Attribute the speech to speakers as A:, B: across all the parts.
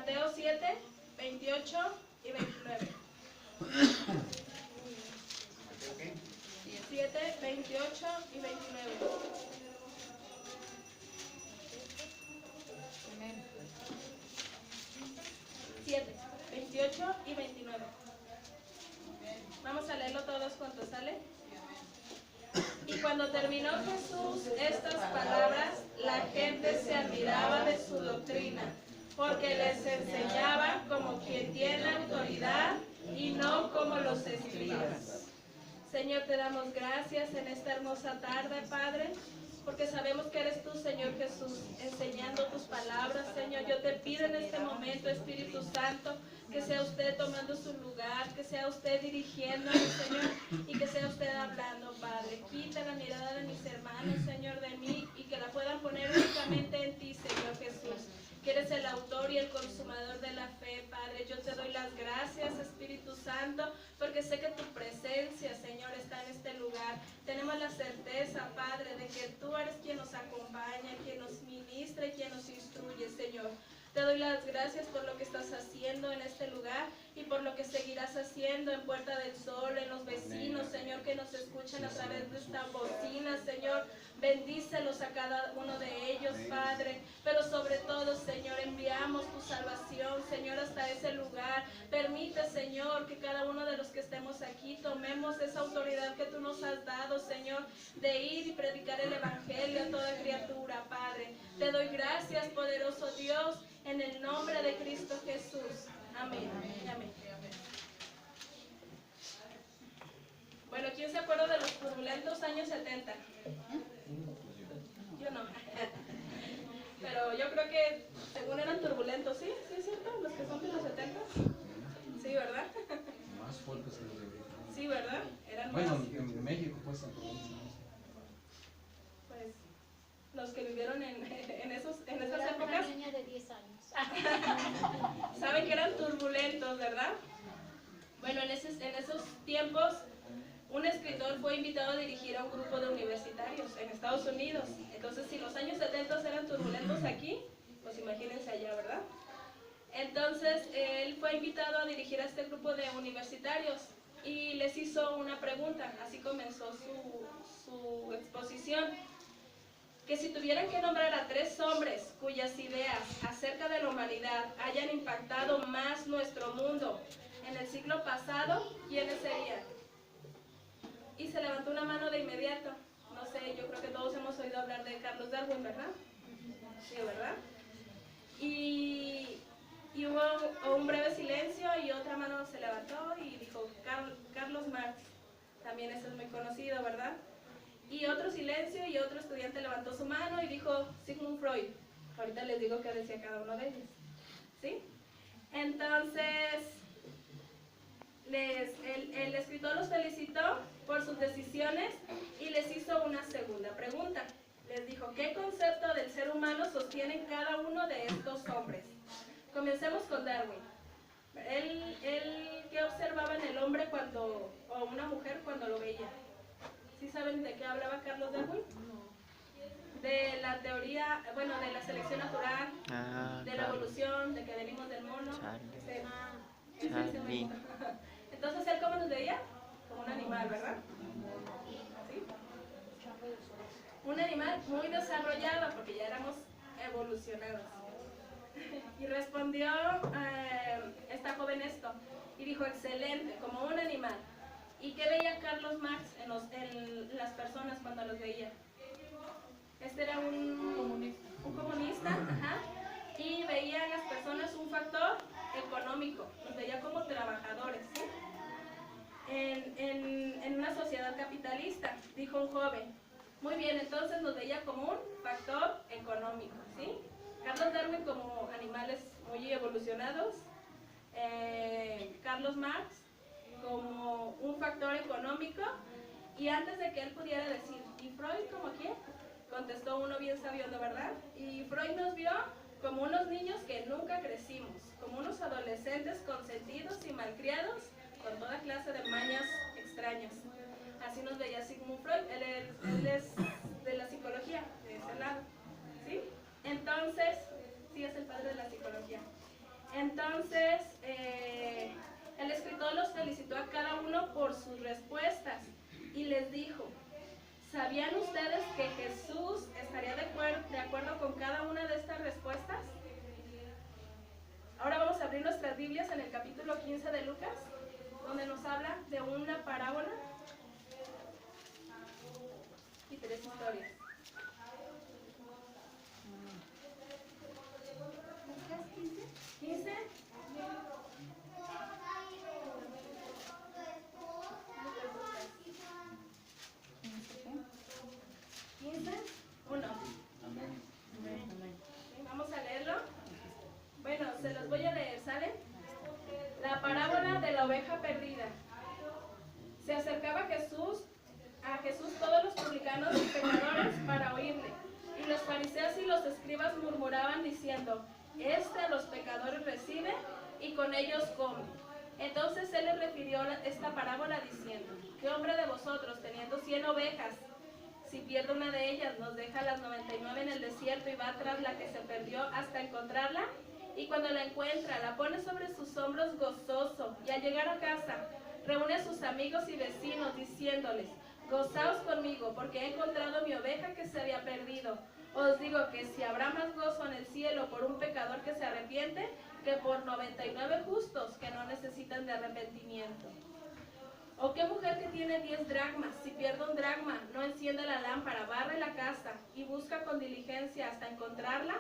A: Mateo 7, 28 y 29. 7, 28 y 29. 7, 28 y 29. Vamos a leerlo todos juntos, ¿sale? Y cuando terminó Jesús estas palabras, la gente se admiraba de su doctrina, porque les enseñaba como quien tiene autoridad y no como los escribas. Señor, te damos gracias en esta hermosa tarde, Padre, porque sabemos que eres tú, Señor Jesús, enseñando tus palabras. Señor, yo te pido en este momento, Espíritu Santo, que sea usted tomando su lugar, que sea usted dirigiéndome, Señor, y que sea usted hablando, Padre. Quita la mirada de mis hermanos, Señor, de mí, y que la puedan poner únicamente en ti, Señor Jesús, que eres el autor y el consumador de la fe, Padre. Yo te doy las gracias, Espíritu Santo, porque sé que tu presencia, Señor, está en este lugar. Tenemos la certeza, Padre, de que tú eres quien nos acompaña, quien nos ministra y quien nos instruye, Señor. Te doy las gracias por lo que estás haciendo en este lugar y por lo que seguirás haciendo en Puerta del Sol, en los vecinos, Señor, que nos escuchan a través de esta bocina, Señor. Bendícelos a cada uno de ellos, Padre. Pero sobre todo, Señor, enviamos tu salvación, Señor, hasta ese lugar. Permite, Señor, que cada uno de los que estemos aquí tomemos esa autoridad que tú nos has dado, Señor, de ir y predicar el Evangelio a toda criatura, Padre. Te doy gracias, poderoso Dios, en el nombre de Cristo Jesús. Amén. Amén. Bueno, ¿quién se acuerda de los turbulentos años 70? Yo no. Pero yo creo que según eran turbulentos, ¿sí? ¿Sí es cierto? ¿Los que son de los 70? Sí, ¿verdad?
B: Más fuertes que los de ahorita.
A: Sí, ¿verdad? Eran
B: bueno,
A: más.
B: en México pues en provincia.
A: Pues los que vivieron en esas épocas.
C: Una niña de 10 años.
A: Saben que eran turbulentos, ¿verdad? Bueno, en esos tiempos un escritor fue invitado a dirigir a un grupo de universitarios en Estados Unidos. Entonces, si los años 70 eran turbulentos aquí, pues imagínense allá, ¿verdad? Entonces, él fue invitado a dirigir a este grupo de universitarios y les hizo una pregunta. Así comenzó su exposición. Que si tuvieran que nombrar a 3 hombres cuyas ideas acerca de la humanidad hayan impactado más nuestro mundo en el siglo pasado, ¿quiénes serían? Y se levantó una mano de inmediato. No sé, yo creo que todos hemos oído hablar de Carlos Darwin, ¿verdad? Sí, ¿verdad? Y hubo un breve silencio y otra mano se levantó y dijo Carlos Marx. También ese es muy conocido, ¿verdad? Y otro silencio y otro estudiante levantó su mano y dijo Sigmund Freud. Ahorita les digo qué decía cada uno de ellos. ¿Sí? Entonces, el escritor los felicitó por sus decisiones y les hizo una segunda pregunta. Les dijo, ¿qué concepto del ser humano sostienen cada uno de estos hombres? Comencemos con Darwin. Él ¿qué observaba en el hombre o una mujer cuando lo veía? ¿Sí saben de qué hablaba Carlos Darwin? De la teoría, bueno, de la selección natural, de la evolución, de que venimos del mono.
D: Charlie.
A: Entonces, ¿él cómo nos veía? Como un animal, ¿verdad? ¿Sí? Un animal muy desarrollado, porque ya éramos evolucionados. Y respondió esta joven esto, y dijo, excelente, como un animal. ¿Y qué veía Carlos Marx en las personas cuando los veía? Este era un comunista, ajá, y veía en las personas un factor económico, los veía como trabajadores, ¿sí? En una sociedad capitalista, dijo un joven. Muy bien, entonces nos veía como un factor económico, ¿sí? Carlos Darwin como animales muy evolucionados, Carlos Marx como un factor económico, y antes de que él pudiera decir, ¿y Freud como quién? Contestó uno bien sabiondo, ¿verdad? Y Freud nos vio como unos niños que nunca crecimos, como unos adolescentes consentidos y malcriados, con toda clase de mañas extrañas. Así nos veía Sigmund Freud. Él es de la psicología, de ese lado, ¿sí? Entonces, sí es el padre de la psicología. ¿Sabían ustedes que Jesús estaría de acuerdo con cada una de estas respuestas? Ahora vamos a abrir nuestras Biblias en el capítulo 15 de Lucas, donde nos habla de una parábola y 3 historias. ¿Lucas 15? 15. Vamos a leerlo. Bueno, se los voy a leer, ¿sale? La parábola de la oveja perdida. Se acercaba a Jesús todos los publicanos y pecadores para oírle. Y los fariseos y los escribas murmuraban diciendo: Este a los pecadores recibe y con ellos come. Entonces él les refirió esta parábola diciendo: ¿Qué hombre de vosotros, teniendo 100 ovejas, si pierde una de ellas, nos deja las 99 en el desierto y va tras la que se perdió hasta encontrarla? Y cuando la encuentra, la pone sobre sus hombros gozoso, y al llegar a casa, reúne a sus amigos y vecinos, diciéndoles: Gozaos conmigo, porque he encontrado mi oveja que se había perdido. Os digo que si habrá más gozo en el cielo por un pecador que se arrepiente, que por 99 justos que no necesitan de arrepentimiento. ¿O qué mujer que tiene 10 dracmas, si pierde un dracma, no enciende la lámpara, barre la casa y busca con diligencia hasta encontrarla?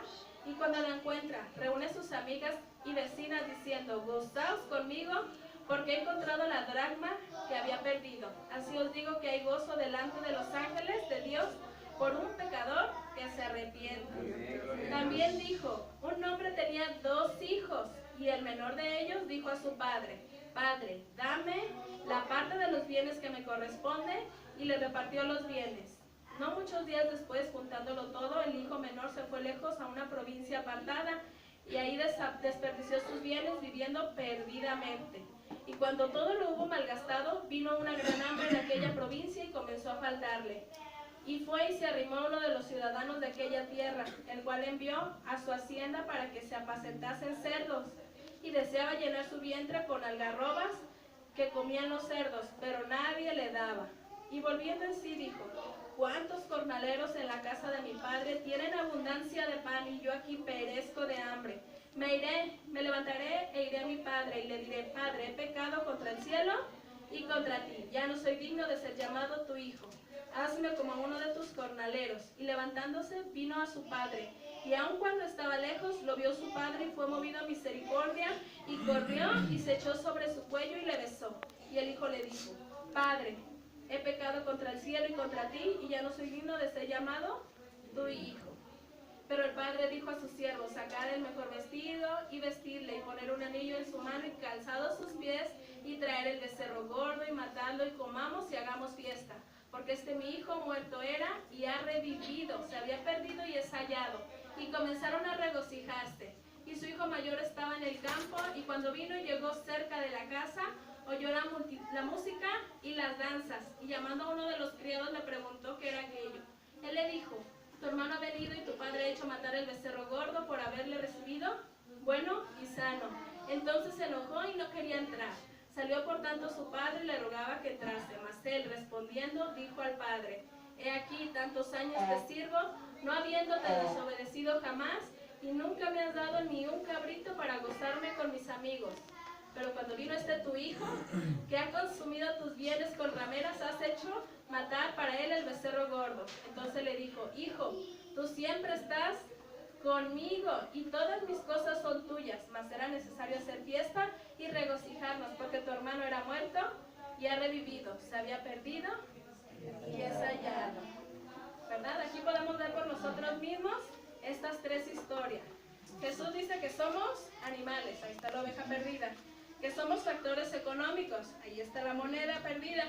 A: Y cuando la encuentra, reúne a sus amigas y vecinas diciendo: Gozaos conmigo, porque he encontrado la dracma que había perdido. Así os digo que hay gozo delante de los ángeles de Dios por un pecador que se arrepiente. También dijo: un hombre tenía 2 hijos, y el menor de ellos dijo a su padre: Padre, dame la parte de los bienes que me corresponde, y le repartió los bienes. No muchos días después, juntándolo todo, el hijo menor se fue lejos a una provincia apartada, y ahí desperdició sus bienes viviendo perdidamente. Y cuando todo lo hubo malgastado, vino una gran hambre en aquella provincia y comenzó a faltarle. Y fue y se arrimó a uno de los ciudadanos de aquella tierra, el cual envió a su hacienda para que se apacentasen cerdos, y deseaba llenar su vientre con algarrobas que comían los cerdos, pero nadie le daba. Y volviendo en sí dijo: ¿Cuántos jornaleros en la casa de mi padre tienen abundancia de pan, y yo aquí perezco de hambre? Me levantaré e iré a mi padre, y le diré: Padre, he pecado contra el cielo y contra ti, ya no soy digno de ser llamado tu hijo. Hazme como a uno de tus jornaleros. Y levantándose vino a su padre, y aun cuando estaba lejos, lo vio su padre y fue movido a misericordia, y corrió y se echó sobre su cuello y le besó. Y el hijo le dijo: Padre, he pecado contra el cielo y contra ti, y ya no soy digno de ser llamado tu hijo. Pero el padre dijo a sus siervos: Sacad el mejor vestido y vestidle, y poner un anillo en su mano y calzados sus pies, y traer el becerro gordo y matadlo, y comamos y hagamos fiesta. Porque mi hijo muerto era y ha revivido, se había perdido y es hallado. Y comenzaron a regocijarse. Y su hijo mayor estaba en el campo, y cuando vino y llegó cerca de la casa, oyó la música y las danzas, y llamando a uno de los criados le preguntó qué era aquello. Él le dijo: Tu hermano ha venido y tu padre ha hecho matar el becerro gordo por haberle recibido bueno y sano. Entonces se enojó y no quería entrar. Salió por tanto su padre y le rogaba que entrase, mas él respondiendo dijo al padre: He aquí tantos años te sirvo, no habiéndote desobedecido jamás, y nunca me has dado ni un cabrito para gozarme con mis amigos. Pero cuando vino tu hijo, que ha consumido tus bienes con rameras, has hecho matar para él el becerro gordo. Entonces le dijo: Hijo, tú siempre estás conmigo, y todas mis cosas son tuyas, mas era necesario hacer fiesta y regocijarnos, porque tu hermano era muerto y ha revivido, se había perdido y es hallado. ¿Verdad? Aquí podemos ver por nosotros mismos estas 3 historias. Jesús dice que somos animales, ahí está la oveja perdida. Que somos factores económicos, ahí está la moneda perdida.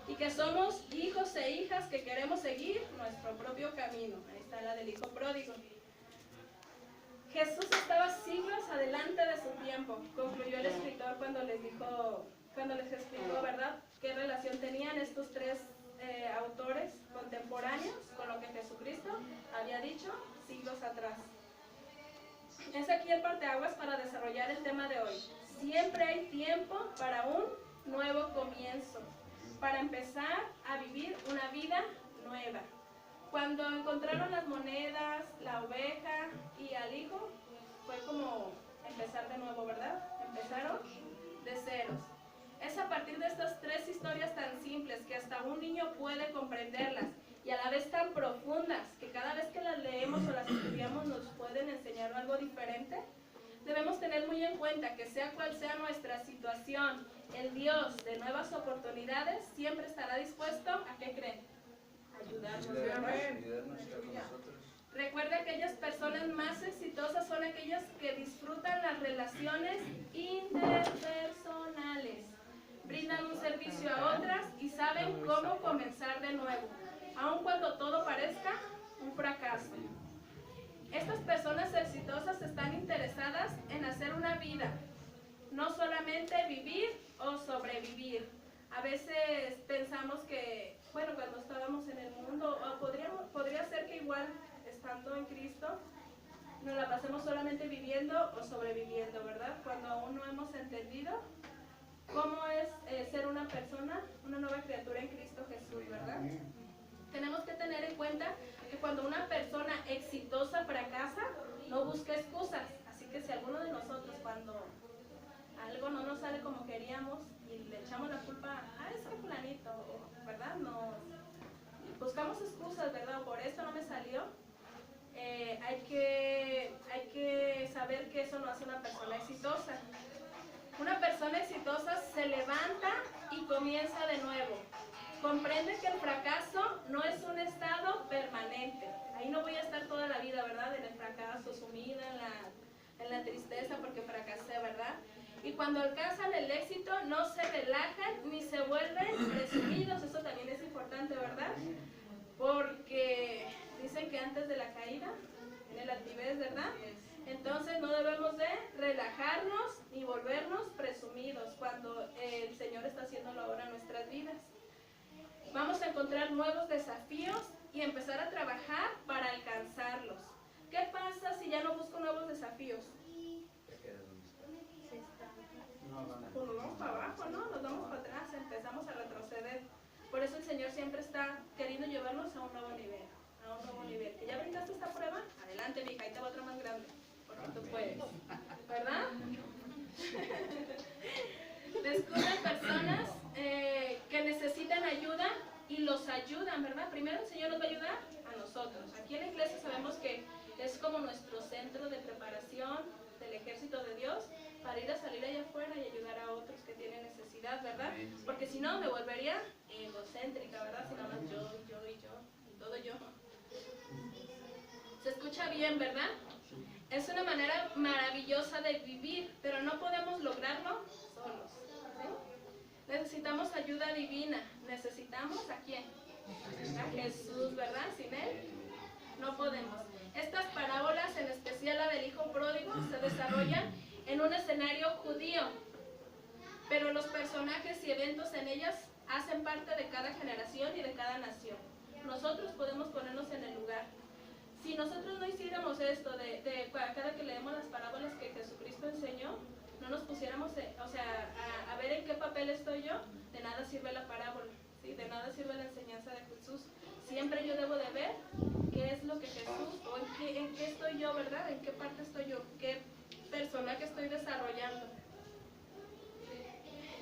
A: Y que somos hijos e hijas que queremos seguir nuestro propio camino, ahí está la del hijo pródigo. Jesús estaba siglos adelante de su tiempo, concluyó el escritor cuando les explicó, ¿verdad?, qué relación tenían estos 3 autores contemporáneos con lo que Jesucristo había dicho siglos atrás. Es aquí el parteaguas para desarrollar el tema de hoy. Siempre hay tiempo para un nuevo comienzo, para empezar a vivir una vida nueva. Cuando encontraron las monedas, la oveja y al hijo, fue como empezar de nuevo, ¿verdad? Empezaron de ceros. Es a partir de estas tres historias tan simples que hasta un niño puede comprenderlas y a la vez tan profundas que cada vez que las leemos o las estudiamos nos pueden enseñar algo diferente. Debemos tener muy en cuenta que sea cual sea nuestra situación, el Dios de nuevas oportunidades siempre estará dispuesto a, ¿qué creen? Ayudarnos, ¿verdad? Recuerda que aquellas personas más exitosas son aquellas que disfrutan las relaciones interpersonales, brindan un servicio a otras y saben cómo comenzar de nuevo, aun cuando todo parezca un fracaso. Estas personas exitosas están interesadas en hacer una vida, no solamente vivir o sobrevivir. A veces pensamos que, bueno, cuando estábamos en el mundo, o podría ser que igual estando en Cristo, nos la pasemos solamente viviendo o sobreviviendo, ¿verdad? Cuando aún no hemos entendido cómo es ser una persona, una nueva criatura en Cristo Jesús, ¿verdad? Tenemos que tener en cuenta que cuando una persona exitosa fracasa, no busca excusas. Así que si alguno de nosotros cuando algo no nos sale como queríamos y le echamos la culpa a ese fulanito, ¿verdad? Buscamos excusas, ¿verdad? Por esto no me salió. Hay que saber que eso no hace una persona exitosa. Una persona exitosa se levanta y comienza de nuevo. Comprende que el fracaso no es un estado permanente. Ahí no voy a estar toda la vida, ¿verdad? En el fracaso, sumida en la tristeza porque fracasé, ¿verdad? Y cuando alcanzan el éxito no se relajan ni se vuelven presumidos. Eso también es importante, ¿verdad? Porque dicen que antes de la caída, en el altivez, ¿verdad? Entonces no debemos de relajarnos ni volvernos presumidos cuando el Señor está haciéndolo ahora en nuestras vidas. Vamos a encontrar nuevos desafíos y empezar a trabajar para alcanzarlos. ¿Qué pasa si ya no busco nuevos desafíos? Pues nos vamos para abajo, ¿no? Nos vamos para atrás, empezamos a retroceder. Por eso el Señor siempre está queriendo llevarnos a un nuevo nivel. A un nuevo nivel. ¿Que ya brincaste esta prueba? Adelante, mija, ahí te va otra más grande. Porque tú puedes. ¿Verdad? Descubren personas que necesitan ayuda y los ayudan, ¿verdad? Primero el Señor nos va a ayudar a nosotros. Aquí en la iglesia sabemos que es como nuestro centro de preparación del ejército de Dios para ir a salir allá afuera y ayudar a otros que tienen necesidad, ¿verdad? Porque si no me volvería egocéntrica, ¿verdad? Si nada más yo, y todo yo. ¿Se escucha bien, verdad? Es una manera maravillosa de vivir, pero no podemos lograrlo solos. ¿Sí? Necesitamos ayuda divina. ¿Necesitamos a quién? A Jesús, ¿verdad? Sin Él no podemos. Estas parábolas, en especial la del hijo pródigo, se desarrollan en un escenario judío, pero los personajes y eventos en ellas hacen parte de cada generación y de cada nación. Nosotros podemos ponernos en el lugar. Si nosotros no hiciéramos esto, cada que leemos las parábolas que Jesucristo enseñó, no nos pusiéramos, a ver en qué papel estoy yo, de nada sirve la parábola, ¿sí? De nada sirve la enseñanza de Jesús. Siempre yo debo de ver qué es lo que Jesús, o en qué estoy yo, ¿verdad? En qué parte estoy yo, qué personaje estoy desarrollando.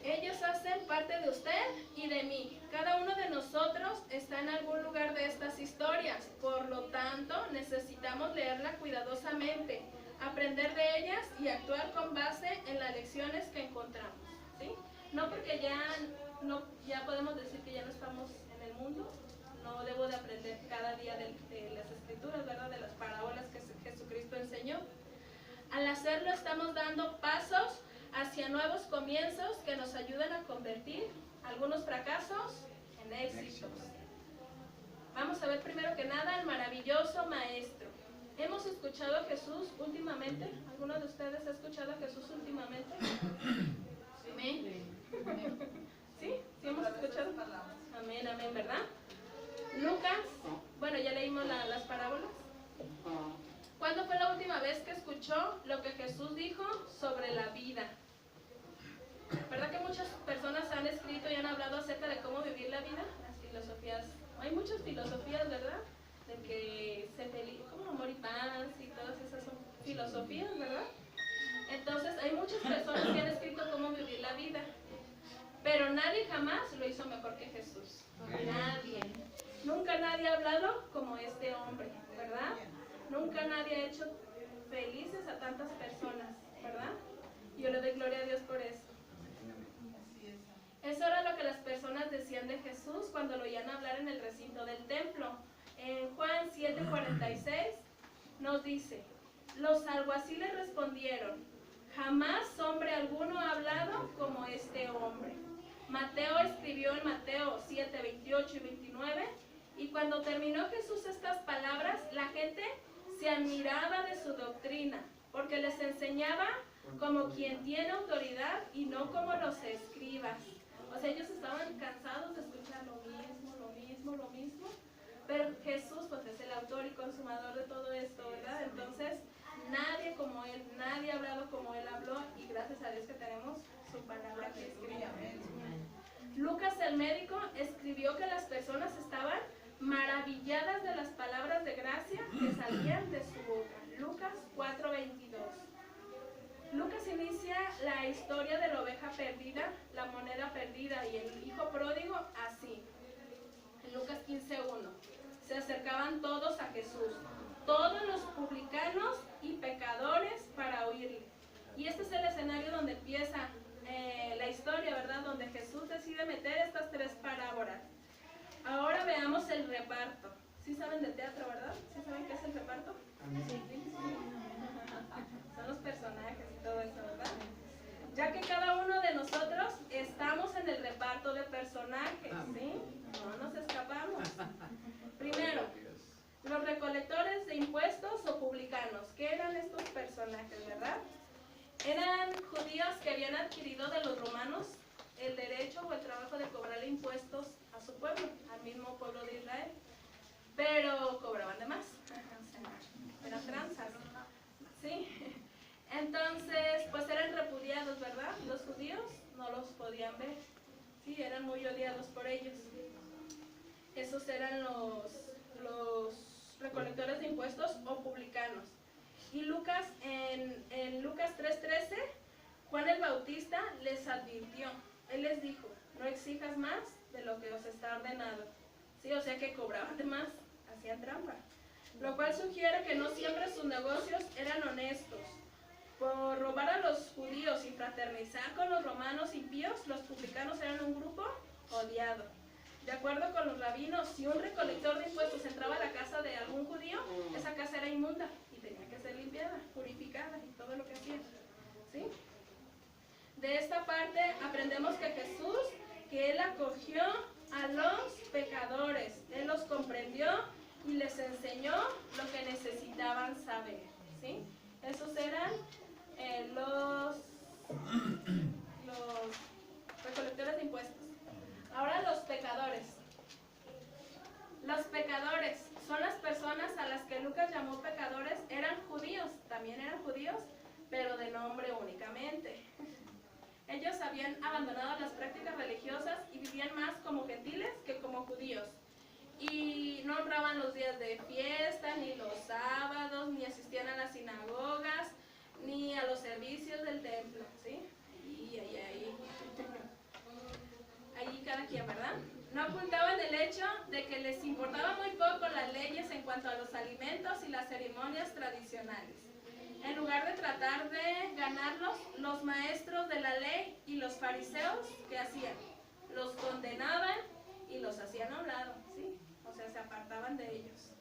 A: Ellos hacen parte de usted y de mí. Cada uno de nosotros está en algún lugar de estas historias. Por lo tanto, necesitamos leerla cuidadosamente, aprender de ellas y actuar con base en las lecciones que encontramos. ¿Sí? No porque ya podemos decir que ya no estamos en el mundo, no debo de aprender cada día de las escrituras, ¿verdad? De las parábolas que Jesucristo enseñó. Al hacerlo estamos dando pasos hacia nuevos comienzos que nos ayudan a convertir algunos fracasos en éxitos. Vamos a ver primero que nada al maravilloso Maestro. ¿Hemos escuchado a Jesús últimamente? ¿Alguno de ustedes ha escuchado a Jesús últimamente? Amén. ¿Sí? ¿Sí hemos escuchado? Amén, amén, ¿verdad? Lucas, bueno, ya leímos las parábolas. ¿Cuándo fue la última vez que escuchó lo que Jesús dijo sobre la vida? ¿Verdad que muchas personas han escrito y han hablado acerca de cómo vivir la vida? Las filosofías, hay muchas filosofías, ¿verdad? que se feliz, como amor y paz y todas esas son filosofías, ¿verdad? Entonces hay muchas personas que han escrito cómo vivir la vida, pero nadie jamás lo hizo mejor que Jesús. Nadie. Nunca nadie ha hablado como este hombre, ¿verdad? Nunca nadie ha hecho felices a tantas personas, ¿verdad? Yo le doy gloria a Dios por eso. Eso era lo que las personas decían de Jesús cuando lo oían hablar en el recinto del templo. En Juan 7:46 nos dice: los alguaciles respondieron: jamás hombre alguno ha hablado como este hombre. Mateo escribió en Mateo 7:28 y 29, y cuando terminó Jesús estas palabras, la gente se admiraba de su doctrina, porque les enseñaba como quien tiene autoridad y no como los escribas. O sea, ellos estaban cansados de escuchar lo mismo, pero Jesús pues es el autor y consumador de todo esto, ¿verdad? Entonces, nadie como Él, nadie ha hablado como Él habló, y gracias a Dios que tenemos su palabra que escribe. Lucas el médico escribió que las personas estaban maravilladas de las palabras de gracia que salían de su boca. Lucas 4:22. Lucas inicia la historia de la oveja perdida, la moneda perdida y el hijo pródigo así. En Lucas 15:1. Se acercaban todos a Jesús, todos los publicanos y pecadores, para oírle. Y este es el escenario donde empieza la historia, ¿verdad? Donde Jesús decide meter estas tres parábolas. Ahora veamos el reparto. ¿Sí saben de teatro, verdad? ¿Sí saben qué es el reparto? Sí. Son los personajes y todo eso, ¿verdad? Ya que cada uno de nosotros estamos en el reparto de personajes, ¿sí? No nos escapamos. Primero, los recolectores de impuestos o publicanos. ¿Qué eran estos personajes, verdad? Eran judíos que habían adquirido de los romanos el derecho o el trabajo de cobrarle impuestos a su pueblo, al mismo pueblo de Israel, pero cobraban de más, eran tranzas, ¿sí? Entonces, pues eran repudiados, ¿verdad? Los judíos no los podían ver, ¿sí? Eran muy odiados por ellos. Esos eran los recolectores de impuestos o publicanos. Y Lucas, en Lucas 3:13, Juan el Bautista les advirtió. Él les dijo: no exijas más de lo que os está ordenado. Sí, o sea que cobraban de más, hacían trampa. Lo cual sugiere que no siempre sus negocios eran honestos. Por robar a los judíos y fraternizar con los romanos impíos, los publicanos eran un grupo odiado. De acuerdo con los rabinos, si un recolector de impuestos entraba a la casa de algún judío, esa casa era inmunda y tenía que ser limpiada, purificada y todo lo que hacía, ¿sí? De esta parte aprendemos que Jesús, que Él acogió a los pecadores, Él los comprendió y les enseñó lo que necesitaban saber, ¿sí? Esos eran los recolectores de impuestos. Ahora los pecadores. Los pecadores son las personas a las que Lucas llamó pecadores. Eran judíos, también eran judíos, pero de nombre únicamente. Ellos habían abandonado las prácticas religiosas y vivían más como gentiles que como judíos. Y no honraban los días de fiesta, ni los sábados, ni asistían a las sinagogas, ni a los servicios del templo, ¿sí? Ahí cada quien, ¿verdad? No ocultaban el hecho de que les importaba muy poco las leyes en cuanto a los alimentos y las ceremonias tradicionales. En lugar de tratar de ganarlos, los maestros de la ley y los fariseos, ¿qué hacían? Los condenaban y los hacían a un lado, ¿sí? O sea, se apartaban de ellos.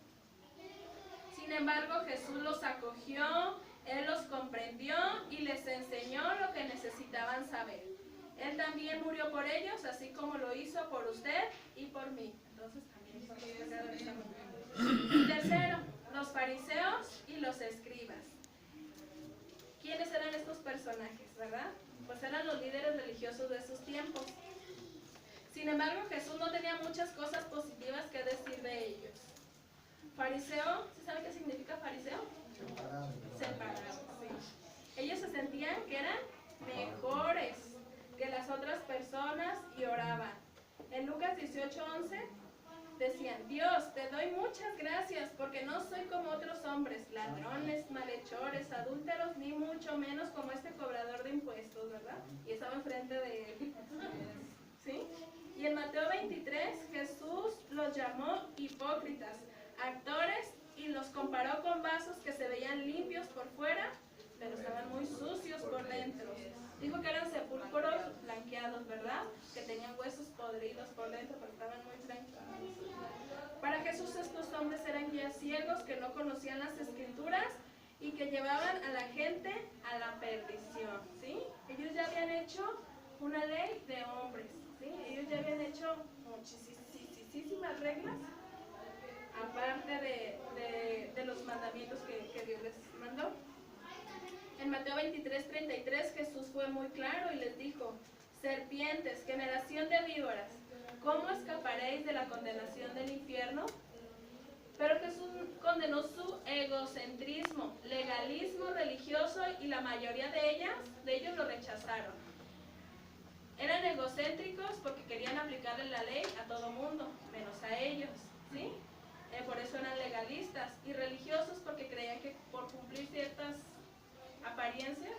A: Sin embargo, Jesús los acogió, Él los comprendió y les enseñó lo que necesitaban saber. Él también murió por ellos, así como lo hizo por usted y por mí. Entonces también son los pecadores también. Y tercero, los fariseos y los escribas. ¿Quiénes eran estos personajes, verdad? Pues eran los líderes religiosos de sus tiempos. Sin embargo, Jesús no tenía muchas cosas positivas que decir de ellos. Fariseo, ¿sí saben qué significa fariseo? Separado, sí. Ellos se sentían que eran mejores que las otras personas y oraban. En Lucas 18:11 decían: Dios, te doy muchas gracias porque no soy como otros hombres, ladrones, malhechores, adúlteros, ni mucho menos como este cobrador de impuestos, ¿verdad? Y estaba enfrente de él. ¿Sí? Y en Mateo 23 Jesús los llamó hipócritas, actores, y los comparó con vasos que se veían limpios por fuera, pero estaban muy sucios por dentro. Dijo que eran sepulcros blanqueados, ¿verdad? Que tenían huesos podridos por dentro, pero estaban muy tranquilos. Para Jesús estos hombres eran guías ciegos que no conocían las Escrituras y que llevaban a la gente a la perdición, ¿sí? Ellos ya habían hecho una ley de hombres, ¿sí? Ellos ya habían hecho muchísimas reglas, aparte de los mandamientos que Dios les mandó. En Mateo 23:33 Jesús fue muy claro y les dijo: serpientes, generación de víboras, ¿cómo escaparéis de la condenación del infierno? Pero Jesús condenó su egocentrismo, legalismo religioso, y la mayoría de ellos lo rechazaron. Eran egocéntricos porque querían aplicarle la ley a todo mundo, menos a ellos, ¿sí? Por eso eran legalistas, y religiosos porque creían que por cumplir ciertas apariencias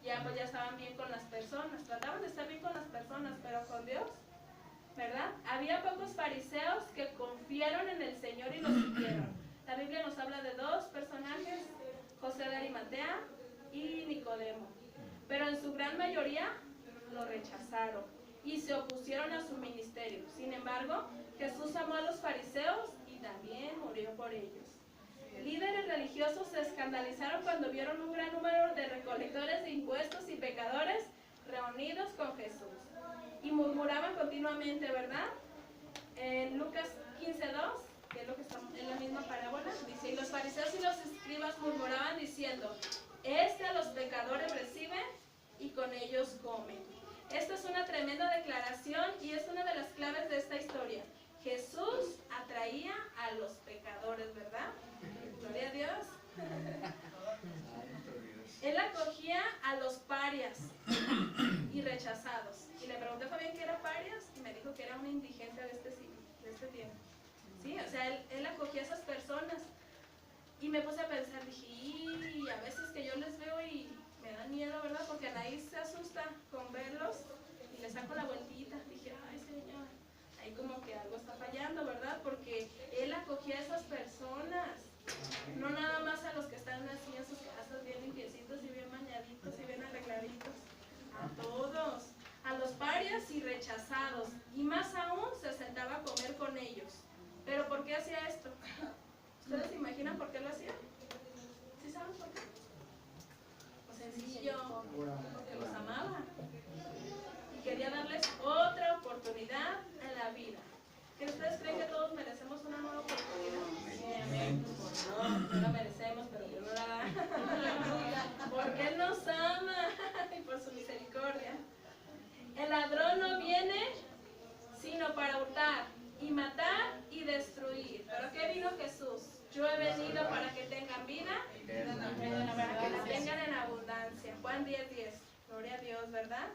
A: ya estaban bien con las personas, trataban de estar bien con las personas, pero con Dios, ¿verdad? Había pocos fariseos que confiaron en el Señor y lo siguieron. La Biblia nos habla de dos personajes, José de Arimatea y Nicodemo, pero en su gran mayoría lo rechazaron y se opusieron a su ministerio. Sin embargo, Jesús amó a los fariseos y también murió por ellos. Líderes religiosos se escandalizaron cuando vieron un gran número de recolectores de impuestos y pecadores reunidos con Jesús, y murmuraban continuamente, ¿verdad? En Lucas 15:2, que es lo que estamos en la misma parábola, dice: y los fariseos y los escribas murmuraban diciendo: a los pecadores recibe y con ellos come. Esta es una tremenda declaración y es una de las claves de esta historia. Jesús atraía a los pecadores, ¿verdad? Gloria a Dios. Él acogía a los parias y rechazados. Y le pregunté a Fabián qué era parias y me dijo que era un indigente de este siglo, de este tiempo. ¿Sí? O sea, él acogía a esas personas. Y me puse a pensar, dije, y a veces que yo les veo y me da miedo, ¿verdad? Porque Anaís se asusta con verlos y le saco la vueltita. Dije, ay, Señor, ahí como que algo está fallando, ¿verdad? Porque él acogía a esas personas. No nada más a los que están así en sus casas bien limpiecitos y bien bañaditos y bien arregladitos. A todos. A los parias y rechazados. Y más aún se sentaba a comer con ellos. ¿Pero por qué hacía esto? ¿Ustedes se imaginan por qué lo hacía? ¿Sí saben por qué? Pues sencillo, porque los amaba. Y quería darles otra oportunidad en la vida. ¿Que ustedes creen que todos merecemos una nueva oportunidad? Sí, amén. No la merecemos, pero Dios no la da. Porque Él nos ama y por su misericordia. El ladrón no viene sino para hurtar y matar y destruir. ¿Pero qué vino Jesús? Yo he venido para que tengan vida, para que la tengan en abundancia. Juan 10:10. Gloria a Dios, ¿verdad?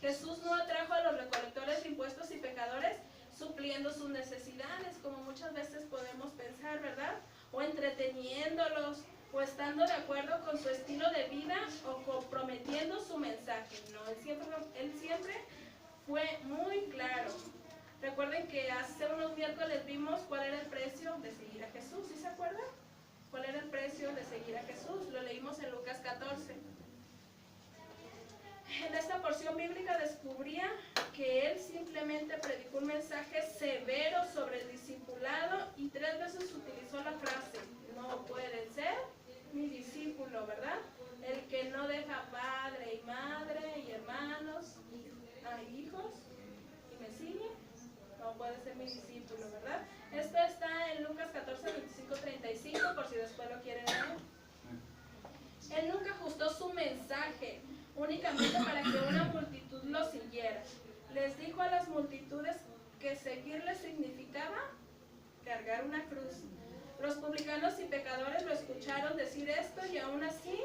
A: Jesús no atrajo a los recolectores de impuestos y pecadores supliendo sus necesidades, como muchas veces podemos pensar, ¿verdad? O entreteniéndolos, o estando de acuerdo con su estilo de vida, o comprometiendo su mensaje. No, él siempre fue muy claro. Recuerden que hace unos miércoles vimos cuál era el precio de seguir a Jesús, ¿sí se acuerdan? ¿Cuál era el precio de seguir a Jesús? Lo leímos en Lucas 14. En esta porción bíblica descubría que él simplemente predicó un mensaje severo sobre el discipulado y 3 veces utilizó la frase: no puede ser mi discípulo, ¿verdad? El que no deja padre y madre y hermanos, hijos, y me sigue, no puede ser mi discípulo, ¿verdad? Esto está en Lucas 14, 25, 35, por si después lo quieren leer. Él nunca ajustó su mensaje únicamente para que una multitud lo siguiera. Les dijo a las multitudes que seguirle significaba cargar una cruz. Los publicanos y pecadores lo escucharon decir esto y aún así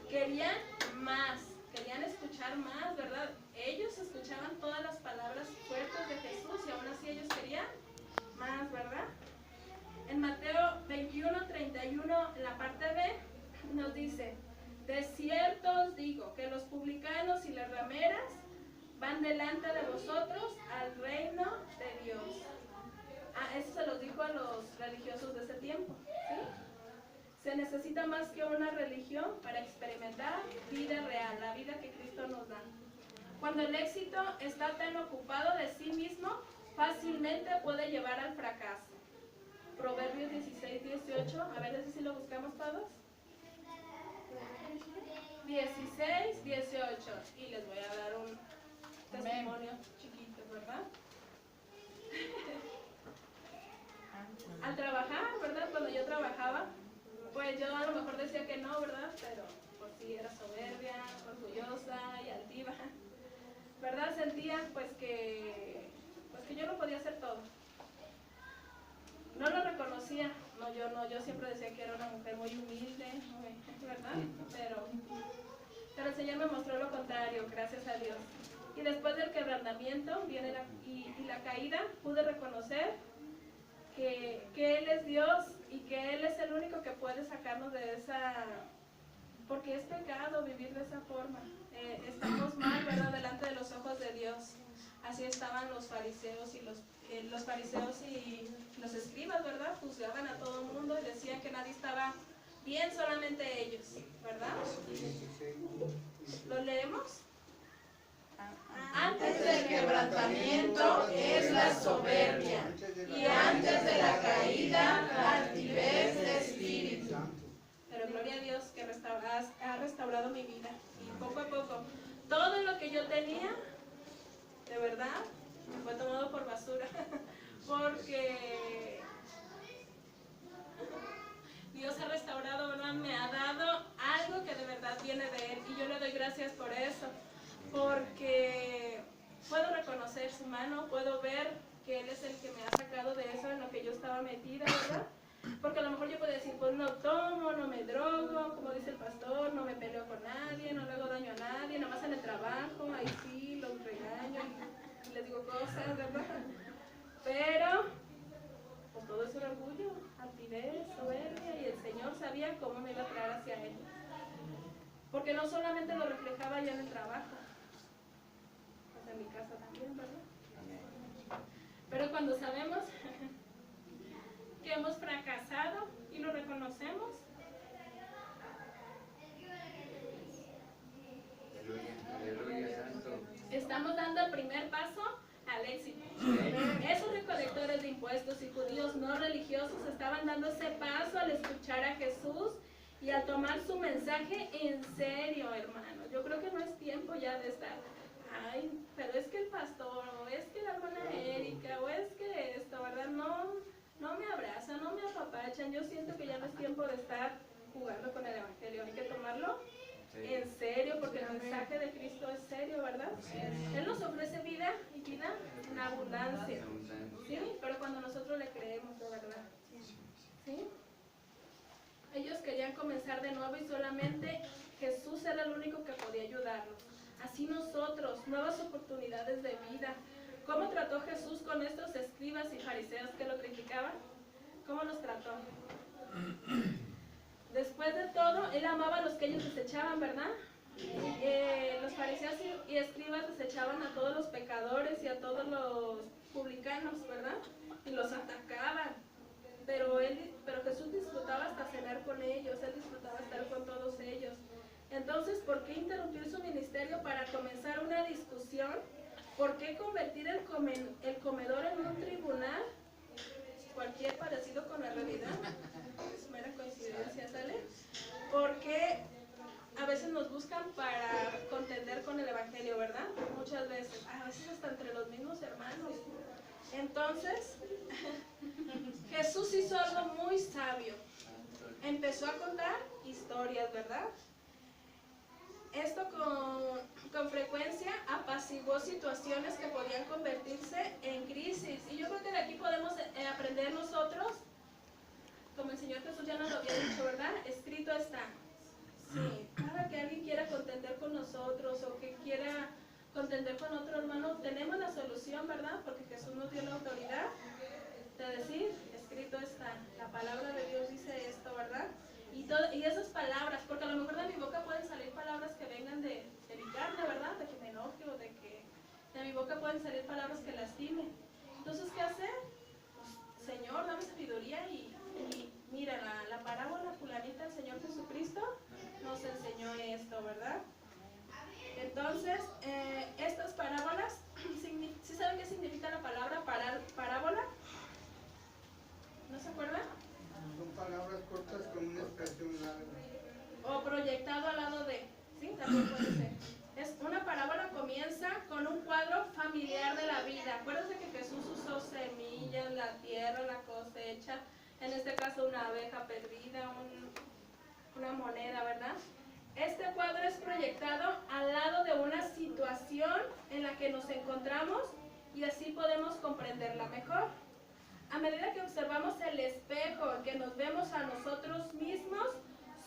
A: querían más, querían escuchar más, ¿verdad? Ellos escuchaban todas las palabras fuertes de Jesús y aún así ellos querían más, ¿verdad? En Mateo 21:31, en la parte B, nos dice: de cierto os digo que los publicanos y las rameras van delante de vosotros al reino de Dios. Eso se los dijo a los religiosos de ese tiempo, ¿sí? Se necesita más que una religión para experimentar vida real, la vida que Cristo nos da. Cuando el éxito está tan ocupado de sí mismo, fácilmente puede llevar al fracaso. Proverbios 16:18, a ver, ese sí lo buscamos todos. 16:18, y les voy a dar un testimonio chiquito, ¿verdad? Al trabajar, ¿verdad? Cuando yo trabajaba, pues yo a lo mejor decía que no, ¿verdad? Pero pues sí, era soberbia, orgullosa y altiva, ¿verdad? Sentía pues que yo no podía hacer todo. No lo reconocía, yo siempre decía que era una mujer muy humilde, ¿verdad? Pero el Señor me mostró lo contrario, gracias a Dios. Y después del quebrantamiento viene la caída, pude reconocer que Él es Dios y que Él es el único que puede sacarnos de esa... Porque es pecado vivir de esa forma. Estamos mal, ¿verdad? Delante de los ojos de Dios. Así estaban los fariseos y los escribas, ¿verdad? Juzgaban a todo el mundo y decían que nadie estaba bien, solamente ellos, ¿verdad? ¿Lo leemos? Antes del quebrantamiento es la soberbia, y antes de la caída, altivez de espíritu. Pero gloria a Dios que ha restaurado mi vida. Y poco a poco, todo lo que yo tenía, de verdad, me fue tomado por basura. Porque Dios ha restaurado, ¿verdad? Me ha dado algo que de verdad viene de Él. Y yo le doy gracias por eso. Porque puedo reconocer su mano, puedo ver que Él es el que me ha sacado de eso en lo que yo estaba metida, ¿verdad? Porque a lo mejor yo puedo decir, pues no tomo, no me drogo, como dice el pastor, no me peleo con nadie, no le hago daño a nadie, nada más en el trabajo, ahí sí, los regaño y les digo cosas, ¿verdad? Pero, pues todo eso era orgullo, altivez, soberbia, y el Señor sabía cómo me iba a traer hacia Él. Porque no solamente lo reflejaba ya en el trabajo, pues en mi casa también, ¿verdad? Pero cuando sabemos que hemos fracasado y lo reconocemos, estamos dando el primer paso al éxito. Esos recolectores de impuestos y judíos no religiosos estaban dando ese paso al escuchar a Jesús y al tomar su mensaje en serio, hermano. Yo creo que no es tiempo ya de estar, ay, pero es que el pastor, o es que la hermana Erika, o es que esto, ¿verdad? No me abrazan, no me apapachan. Yo siento que ya no es tiempo de estar jugando con el evangelio. Hay que tomarlo en serio, porque el mensaje de Cristo es serio, ¿verdad? Él nos ofrece vida y vida en abundancia, ¿sí? Pero cuando nosotros le creemos, de verdad, ¿sí? Ellos querían comenzar de nuevo y solamente Jesús era el único que podía ayudarlos. Así nosotros, nuevas oportunidades de vida. ¿Cómo trató Jesús con estos escribas y fariseos que lo criticaban? ¿Cómo los trató? Después de todo, Él amaba a los que ellos desechaban, ¿verdad? Los fariseos y escribas desechaban a todos los pecadores y a todos los publicanos, ¿verdad? Y los atacaban. Pero Jesús disfrutaba hasta cenar con ellos, Él disfrutaba estar con todos ellos. Entonces, ¿por qué interrumpir su ministerio para comenzar una discusión? ¿Por qué convertir el comedor en un tribunal? Cualquier parecido con la realidad es mera coincidencia, ¿sale? Porque a veces nos buscan para contender con el evangelio, ¿verdad? Muchas veces, a veces hasta entre los mismos hermanos. Entonces, Jesús hizo algo muy sabio. Empezó a contar historias, ¿verdad? Esto con frecuencia apaciguó situaciones que podían convertirse en crisis. Y yo creo que de aquí podemos aprender nosotros, como el Señor Jesús ya nos lo había dicho, ¿verdad? Escrito está. Sí, cada que alguien quiera contender con nosotros o que quiera contender con otro hermano, tenemos la solución, ¿verdad? Porque Jesús nos dio la autoridad. de decir, escrito está, la palabra de Dios dice esto, ¿verdad? Y esas palabras, porque a lo mejor de mi boca pueden salir palabras que vengan de mi carne, ¿verdad? De que me enoje o de que de mi boca pueden salir palabras que lastimen. Entonces, ¿qué hacer? Pues, Señor, dame sabiduría y mira, la parábola fulanita, el Señor Jesucristo nos enseñó esto, ¿verdad? Entonces, estas parábolas, ¿sí saben qué significa la palabra parábola? ¿No se acuerdan?
C: Son palabras cortas con una expresión larga.
A: O proyectado al lado de, ¿sí? También puede ser. Una parábola comienza con un cuadro familiar de la vida. Acuérdense que Jesús usó semillas, la tierra, la cosecha, en este caso una abeja perdida, una moneda, ¿verdad? Este cuadro es proyectado al lado de una situación en la que nos encontramos y así podemos comprenderla mejor. A medida que observamos el espejo en que nos vemos a nosotros mismos,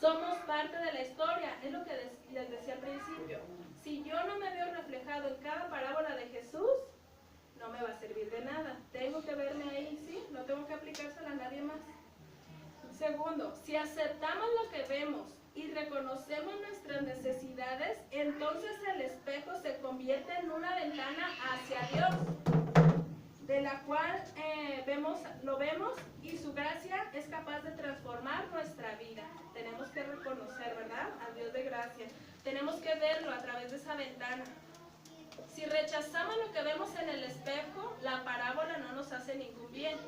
A: somos parte de la historia. Es lo que les decía al principio. Si yo no me veo reflejado en cada parábola de Jesús, no me va a servir de nada. Tengo que verme ahí, ¿sí? No tengo que aplicársela a nadie más. Segundo, si aceptamos lo que vemos y reconocemos nuestras necesidades, entonces el espejo se convierte en una ventana hacia Dios, de la cual lo vemos y su gracia es capaz de transformar nuestra vida. Tenemos que reconocer, ¿verdad?, al Dios de gracia. Tenemos que verlo a través de esa ventana. Si rechazamos lo que vemos en el espejo, la parábola no nos hace ningún bien.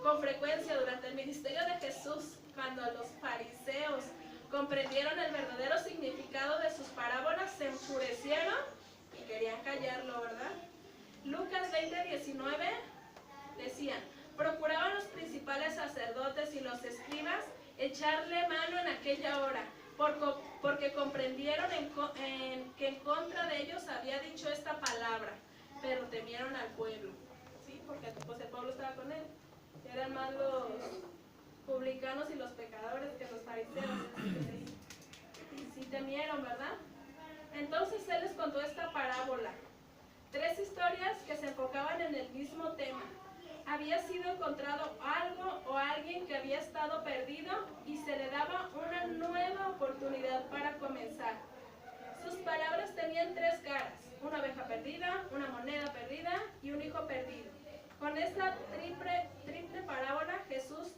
A: Con frecuencia durante el ministerio de Jesús, cuando los fariseos comprendieron el verdadero significado de sus parábolas, se enfurecieron y querían callarlo, ¿verdad? Lucas 20:19 decían, procuraban los principales sacerdotes y los escribas echarle mano en aquella hora, porque comprendieron que en contra de ellos había dicho esta palabra, pero temieron al pueblo, ¿sí? Porque pues, el pueblo estaba con él. Eran más los publicanos y los pecadores que los fariseos. Y sí temieron, ¿verdad? Entonces él les contó esta parábola. 3 historias que se enfocaban en el mismo tema. Había sido encontrado algo o alguien que había estado perdido y se le daba una nueva oportunidad para comenzar. Sus palabras tenían 3 caras: una abeja perdida, una moneda perdida y un hijo perdido. Con esta triple parábola Jesús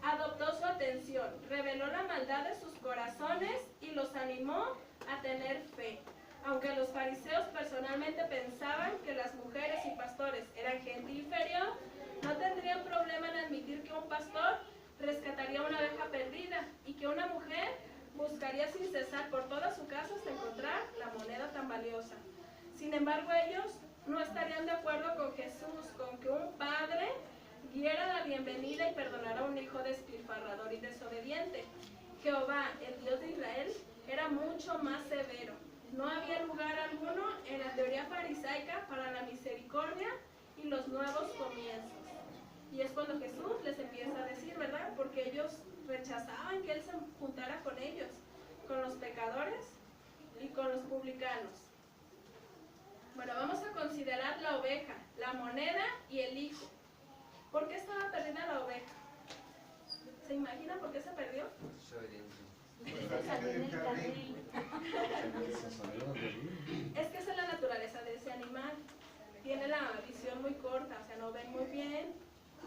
A: adoptó su atención, reveló la maldad de sus corazones y los animó a tener fe. Aunque los fariseos personalmente pensaban que las mujeres y pastores eran gente inferior, no tendrían problema en admitir que un pastor rescataría una abeja perdida y que una mujer buscaría sin cesar por toda su casa hasta encontrar la moneda tan valiosa. Sin embargo, ellos no estarían de acuerdo con Jesús, con que un padre diera la bienvenida y perdonara a un hijo despilfarrador y desobediente. Jehová, el Dios de Israel, era mucho más severo. No había lugar alguno en la teoría farisaica para la misericordia y los nuevos comienzos. Y es cuando Jesús les empieza a decir, ¿verdad? Porque ellos rechazaban que Él se juntara con ellos, con los pecadores y con los publicanos. Bueno, vamos a considerar la oveja, la moneda y el hijo. ¿Por qué estaba perdida la oveja? ¿Se imaginan por qué se perdió? Es que esa es la naturaleza de ese animal. Tiene la visión muy corta, o sea, no ven muy bien,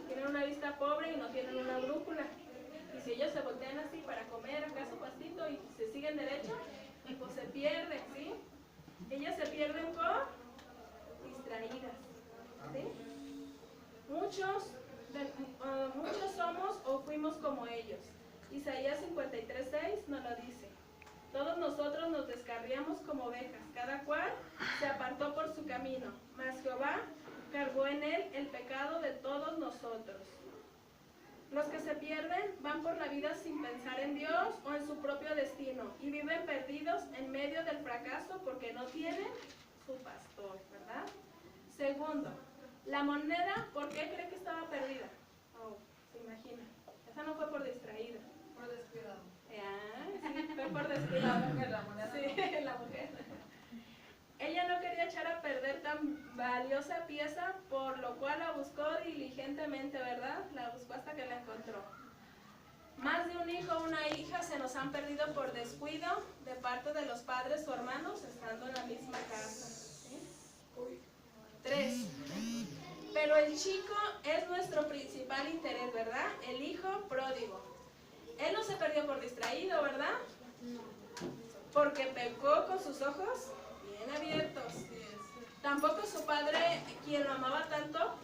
A: tienen una vista pobre y no tienen una brújula. Y si ellos se voltean así para comer acaso pastito y se siguen derecho, pues se pierden, ¿sí? Ellas se pierden por distraídas, ¿sí? Muchos somos o fuimos como ellos. Isaías 53:6 nos lo dice. Todos nosotros nos descarriamos como ovejas, cada cual se apartó por su camino, mas Jehová cargó en él el pecado de todos nosotros. Los que se pierden van por la vida sin pensar en Dios o en su propio destino y viven perdidos en medio del fracaso porque no tienen su pastor, ¿verdad? Segundo, la moneda, ¿por qué cree que estaba perdida? Oh, se imagina. Esa no fue por distraída.
D: Por descuidado.
A: Sí, fue por descuidado.
D: La moneda.
A: Sí, la mujer. Ella no quería echar a perder tan valiosa pieza, por lo cual la buscó diligentemente diligentemente, ¿verdad? La buscó hasta que la encontró. Más de un hijo o una hija se nos han perdido por descuido de parte de los padres o hermanos estando en la misma casa. ¿Sí? 3. Pero el chico es nuestro principal interés, ¿verdad? El hijo pródigo. Él no se perdió por distraído, ¿verdad? Porque pecó con sus ojos bien abiertos. Tampoco su padre, quien lo amaba tanto,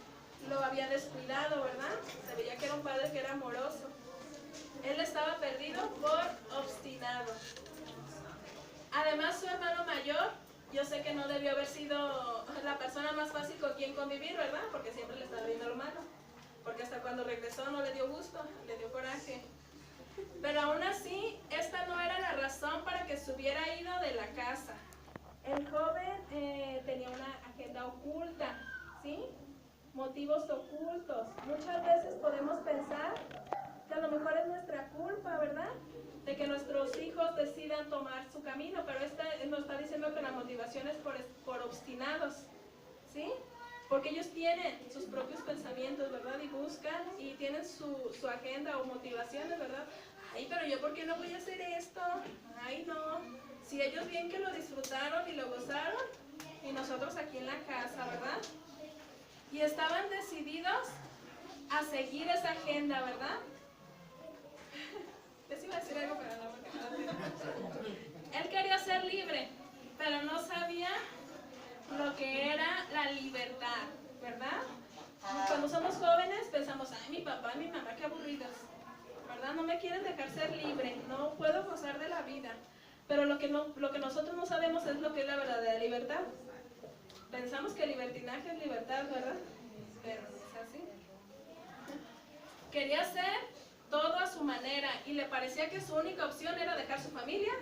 A: lo había descuidado, ¿verdad? Se veía que era un padre que era amoroso. Él estaba perdido por obstinado. Además, su hermano mayor, yo sé que no debió haber sido la persona más fácil con quien convivir, ¿verdad? Porque siempre le estaba viendo lo malo. Porque hasta cuando regresó no le dio gusto, le dio coraje. Pero aún así, esta no era la razón para que se hubiera ido de la casa. El joven tenía una agenda oculta, ¿sí? Motivos ocultos. Muchas veces podemos pensar que a lo mejor es nuestra culpa, ¿verdad? De que nuestros hijos decidan tomar su camino, pero nos está diciendo que la motivación es por obstinados, ¿sí? Porque ellos tienen sus propios pensamientos, ¿verdad? Y buscan y tienen su agenda o motivaciones, ¿verdad? Ay, pero yo, ¿por qué no voy a hacer esto? Ay, no. Si ellos bien que lo disfrutaron y lo gozaron, y nosotros aquí en la casa, ¿verdad? Y estaban decididos a seguir esa agenda, ¿verdad? Les iba a decir algo, pero no, porque no. Él quería ser libre, pero no sabía lo que era la libertad, ¿verdad? Cuando somos jóvenes pensamos, ay, mi papá y mi mamá, qué aburridos, ¿verdad? No me quieren dejar ser libre, no puedo gozar de la vida. Pero lo que nosotros no sabemos es lo que es la verdadera libertad. Pensamos que libertinaje es libertad, ¿verdad? Pero no es así. Quería hacer todo a su manera y le parecía que su única opción era dejar su familia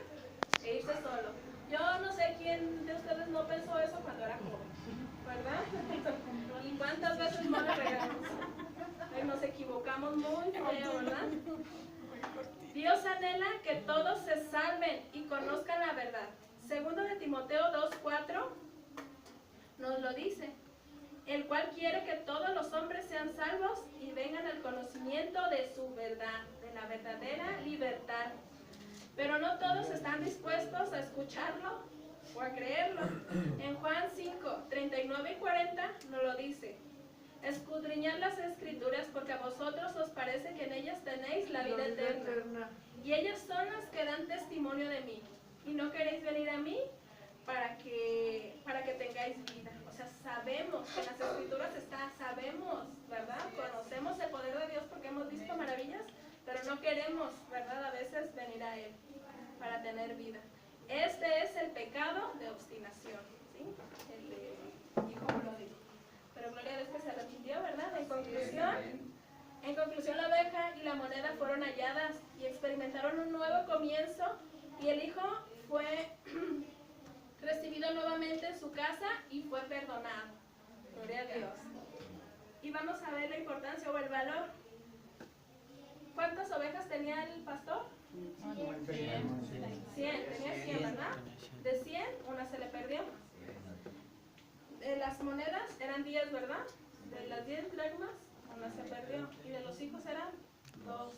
A: e irse solo. Yo no sé quién de ustedes no pensó eso cuando era joven, ¿verdad? ¿Y cuántas veces no le regamos? Nos equivocamos muy feo, ¿verdad? Dios anhela que todos se salven y conozcan la verdad. Segundo de Timoteo 2:4 nos lo dice, el cual quiere que todos los hombres sean salvos y vengan al conocimiento de su verdad, de la verdadera libertad. Pero no todos están dispuestos a escucharlo o a creerlo. En Juan 5:39 y 40 nos lo dice, escudriñad las escrituras porque a vosotros os parece que en ellas tenéis la vida eterna. Y ellas son las que dan testimonio de mí. Y no queréis venir a mí para que tengáis vida. O sea, sabemos que en las escrituras está, sabemos, ¿verdad? Conocemos el poder de Dios porque hemos visto maravillas, pero no queremos, ¿verdad? A veces venir a Él para tener vida. Este es el pecado de obstinación, ¿sí? El de hijo pródigo. Pero gloria a Dios que se arrepintió, ¿verdad? En conclusión, la oveja y la moneda fueron halladas y experimentaron un nuevo comienzo y el hijo fue recibido nuevamente en su casa y fue perdonado. Gloria a Dios. Y vamos a ver la importancia o el valor. ¿Cuántas ovejas tenía el pastor? 100, tenía 100, ¿verdad? De 100, una se le perdió. De las monedas eran 10, ¿verdad? De las 10 dracmas, una se perdió. Y de los hijos eran 2.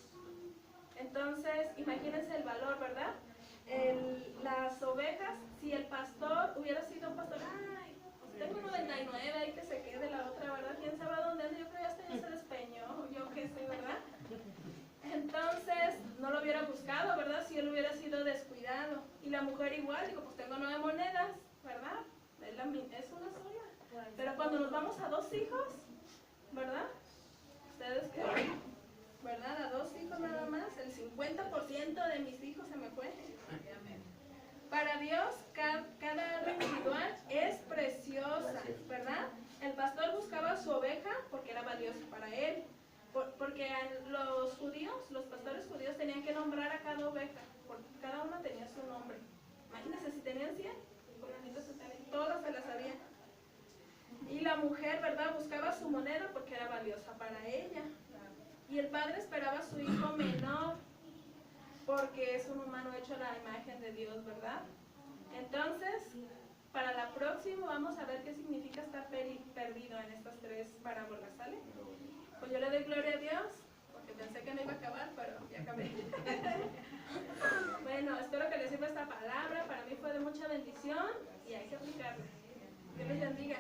A: Entonces, imagínense el valor, ¿verdad? Las ovejas, si el pastor hubiera sido un pastor, ay, pues tengo 99, hay que se quede la otra, ¿verdad? ¿Quién sabe dónde anda? Yo creo que hasta ya se despeñó, yo qué sé, ¿verdad? Entonces, no lo hubiera buscado, ¿verdad? Si él hubiera sido descuidado. Y la mujer igual, digo, pues tengo 9 monedas, ¿verdad? Es una sola. Pero cuando nos vamos a 2 hijos, ¿verdad? Ustedes qué, ¿verdad? A 2 hijos nada más, el 50% de mis hijos se me fue. Para Dios, cada alma individual es preciosa, ¿verdad? El pastor buscaba a su oveja porque era valiosa para él. Porque los judíos, los pastores judíos tenían que nombrar a cada oveja, porque cada una tenía su nombre. Imagínense, si tenían 100, todas se las sabían. Y la mujer, ¿verdad?, buscaba su moneda porque era valiosa para ella. Y el padre esperaba a su hijo menor, porque es un humano hecho a la imagen de Dios, ¿verdad? Entonces, para la próxima vamos a ver qué significa estar perdido en estas 3 parábolas, ¿sale? Pues bendición y hay que aplicarla. Que les bendiga.